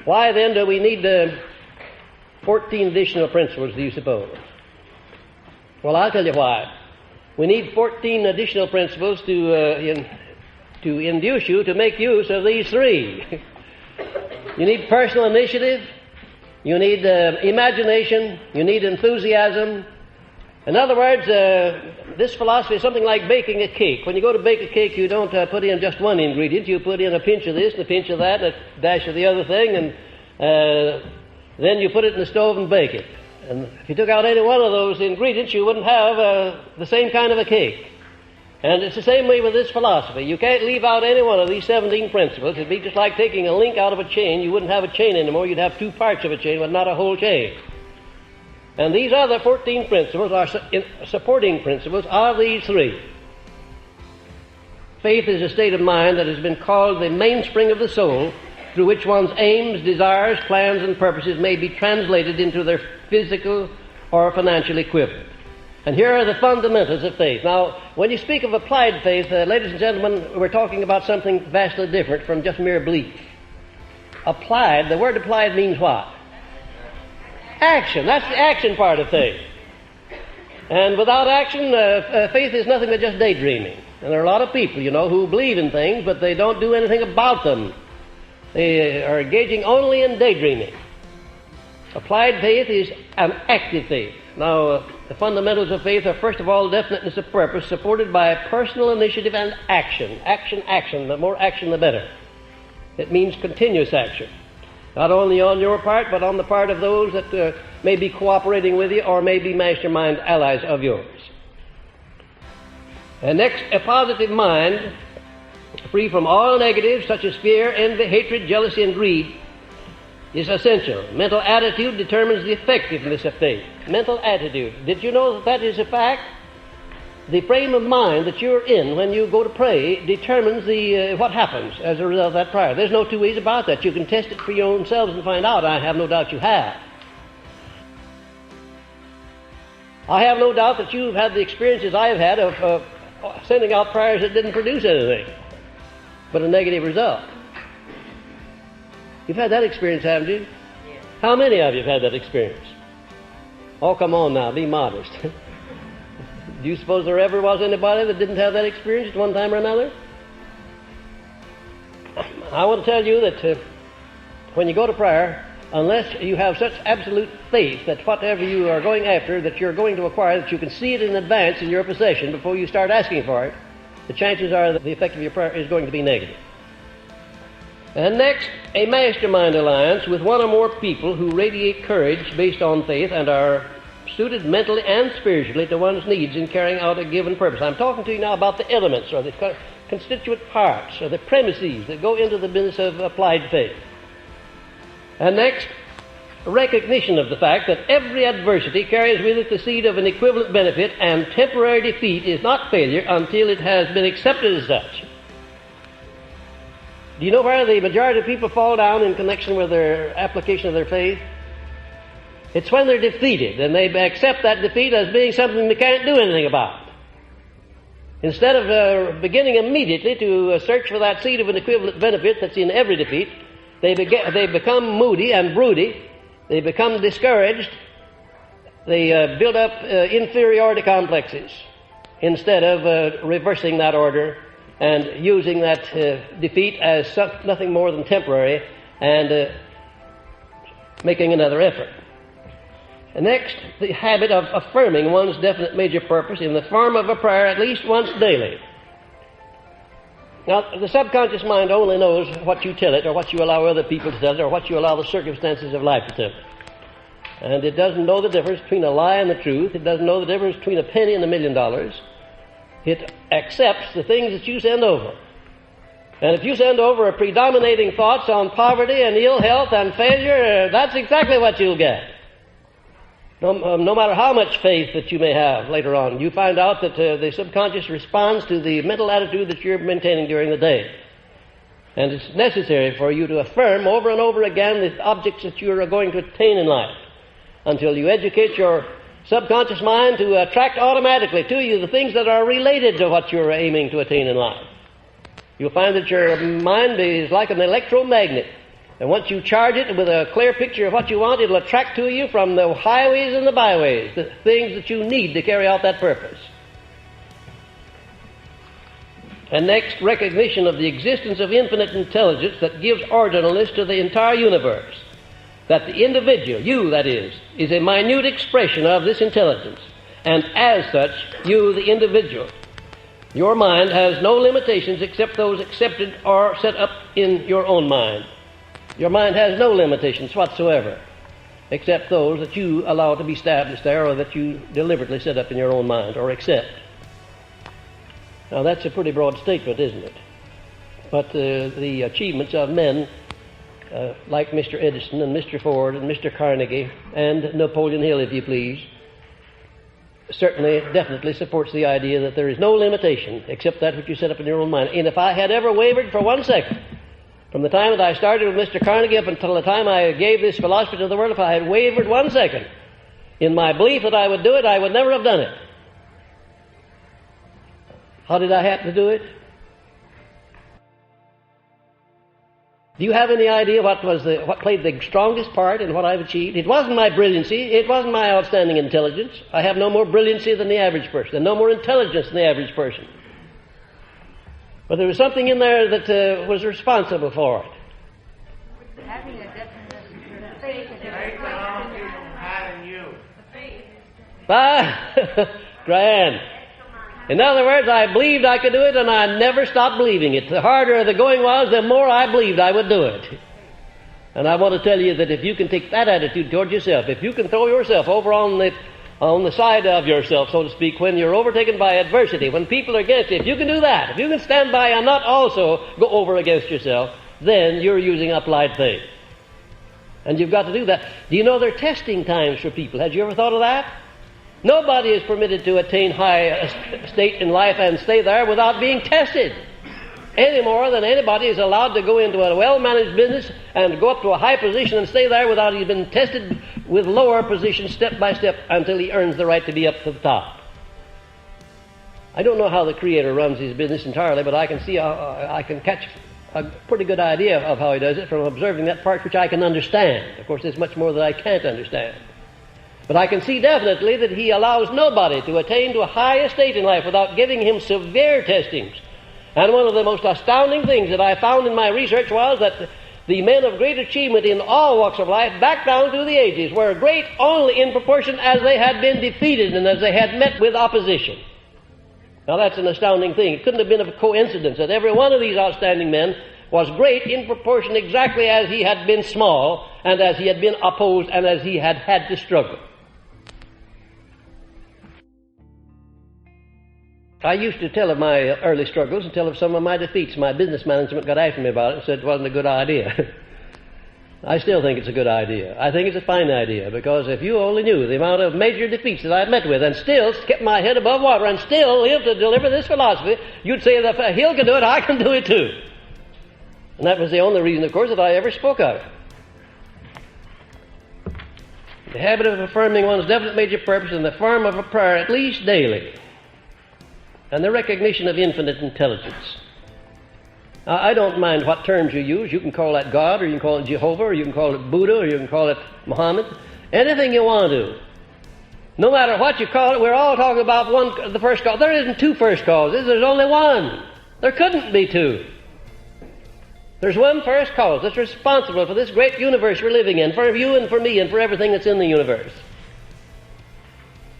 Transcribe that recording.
Why then do we need 14 additional principles, do you suppose? Well, I'll tell you why. We need 14 additional principles to induce you to make use of these three. You need personal initiative, you need imagination, you need enthusiasm. In other words, this philosophy is something like baking a cake. When you go to bake a cake, you don't put in just one ingredient. You put in a pinch of this and a pinch of that and a dash of the other thing, and then you put it in the stove and bake it. And if you took out any one of those ingredients, you wouldn't have the same kind of a cake. And it's the same way with this philosophy. You can't leave out any one of these 17 principles. It'd be just like taking a link out of a chain. You wouldn't have a chain anymore. You'd have two parts of a chain, but not a whole chain. And these other 14 principles are supporting principles of these three. Faith is a state of mind that has been called the mainspring of the soul, through which one's aims, desires, plans, and purposes may be translated into their physical or financial equivalent. And here are the fundamentals of faith. Now, when you speak of applied faith, ladies and gentlemen, we're talking about something vastly different from just mere belief. Applied, the word applied means what? Action. That's the action part of faith. And without action, faith is nothing but just daydreaming. And there are a lot of people, who believe in things, but they don't do anything about them. They are engaging only in daydreaming. Applied faith is an active faith. Now, the fundamentals of faith are, first of all, definiteness of purpose, supported by personal initiative and action. Action. The more action, the better. It means continuous action. Not only on your part, but on the part of those that may be cooperating with you or may be mastermind allies of yours. And next, a positive mind, free from all negatives such as fear, envy, hatred, jealousy, and greed, is essential. Mental attitude determines the effectiveness of faith. Mental attitude. Did you know that is a fact? The frame of mind that you're in when you go to pray determines what happens as a result of that prayer. There's no two ways about that. You can test it for your own selves and find out. I have no doubt you have. I have no doubt that you've had the experiences I've had of sending out prayers that didn't produce anything but a negative result. You've had that experience, haven't you? Yes. How many of you have had that experience? Oh, come on now, be modest. Do you suppose there ever was anybody that didn't have that experience at one time or another? I want to tell you that when you go to prayer, unless you have such absolute faith that whatever you are going after, that you're going to acquire, that you can see it in advance in your possession before you start asking for it, the chances are that the effect of your prayer is going to be negative. And next, a mastermind alliance with one or more people who radiate courage based on faith and are suited mentally and spiritually to one's needs in carrying out a given purpose. I'm talking to you now about the elements or the constituent parts or the premises that go into the business of applied faith. And next, recognition of the fact that every adversity carries with it the seed of an equivalent benefit, and temporary defeat is not failure until it has been accepted as such. Do you know where the majority of people fall down in connection with their application of their faith? It's when they're defeated, and they accept that defeat as being something they can't do anything about. Instead of beginning immediately to search for that seed of an equivalent benefit that's in every defeat, they become moody and broody. They become discouraged. They build up inferiority complexes instead of reversing that order and using that defeat as nothing more than temporary and making another effort. And next, the habit of affirming one's definite major purpose in the form of a prayer at least once daily. Now, the subconscious mind only knows what you tell it, or what you allow other people to tell it, or what you allow the circumstances of life to tell it. And it doesn't know the difference between a lie and the truth. It doesn't know the difference between a penny and $1 million. It accepts the things that you send over. And if you send over a predominating thoughts on poverty and ill health and failure, that's exactly what you'll get. No matter how much faith that you may have later on, you find out that the subconscious responds to the mental attitude that you're maintaining during the day. And it's necessary for you to affirm over and over again the objects that you are going to attain in life until you educate your subconscious mind to attract automatically to you the things that are related to what you're aiming to attain in life. You'll find that your mind is like an electromagnet. And once you charge it with a clear picture of what you want, it'll attract to you from the highways and the byways the things that you need to carry out that purpose. And next, recognition of the existence of infinite intelligence that gives orderliness to the entire universe. That the individual, you that is a minute expression of this intelligence. And as such, you, the individual, your mind has no limitations except those accepted or set up in your own mind. Your mind has no limitations whatsoever, except those that you allow to be established there or that you deliberately set up in your own mind or accept. Now that's a pretty broad statement, isn't it? But the achievements of men like Mr. Edison and Mr. Ford and Mr. Carnegie and Napoleon Hill, if you please, certainly, definitely supports the idea that there is no limitation except that which you set up in your own mind. And if I had ever wavered for 1 second, from the time that I started with Mr. Carnegie up until the time I gave this philosophy to the world, if I had wavered 1 second in my belief that I would do it, I would never have done it. How did I happen to do it? Do you have any idea what played the strongest part in what I've achieved? It wasn't my brilliancy. It wasn't my outstanding intelligence. I have no more brilliancy than the average person, and no more intelligence than the average person. But there was something in there that was responsible for it. Having a definition for the faith is Grand. In other words, I believed I could do it, and I never stopped believing it. The harder the going was, the more I believed I would do it. And I want to tell you that if you can take that attitude toward yourself, if you can throw yourself over on the side of yourself, so to speak, when you're overtaken by adversity, when people are against you, if you can do that, if you can stand by and not also go over against yourself, then you're using applied faith. And you've got to do that. Do you know there are testing times for people? Had you ever thought of that? Nobody is permitted to attain high state in life and stay there without being tested. Any more than anybody is allowed to go into a well-managed business and go up to a high position and stay there without he's been tested with lower positions step by step until he earns the right to be up to the top. I don't know how the Creator runs his business entirely, but I can see I can catch a pretty good idea of how he does it from observing that part which I can understand. Of course, there's much more that I can't understand. But I can see definitely that he allows nobody to attain to a high estate in life without giving him severe testings. And one of the most astounding things that I found in my research was that the men of great achievement in all walks of life, back down through the ages, were great only in proportion as they had been defeated and as they had met with opposition. Now that's an astounding thing. It couldn't have been a coincidence that every one of these outstanding men was great in proportion exactly as he had been small and as he had been opposed and as he had had to struggle. I used to tell of my early struggles and tell of some of my defeats. My business management got after me about it and said it wasn't a good idea. I still think it's a good idea. I think it's a fine idea, because if you only knew the amount of major defeats that I've met with and still kept my head above water and still lived to deliver this philosophy, you'd say that if Hill can do it, I can do it too. And that was the only reason, of course, that I ever spoke of it. The habit of affirming one's definite major purpose in the form of a prayer at least daily, and the recognition of infinite intelligence. Now, I don't mind what terms you use. You can call that God, or you can call it Jehovah, or you can call it Buddha, or you can call it Muhammad. Anything you want to. No matter what you call it, we're all talking about the first cause. There isn't two first causes. There's only one. There couldn't be two. There's one first cause that's responsible for this great universe we're living in, for you and for me and for everything that's in the universe.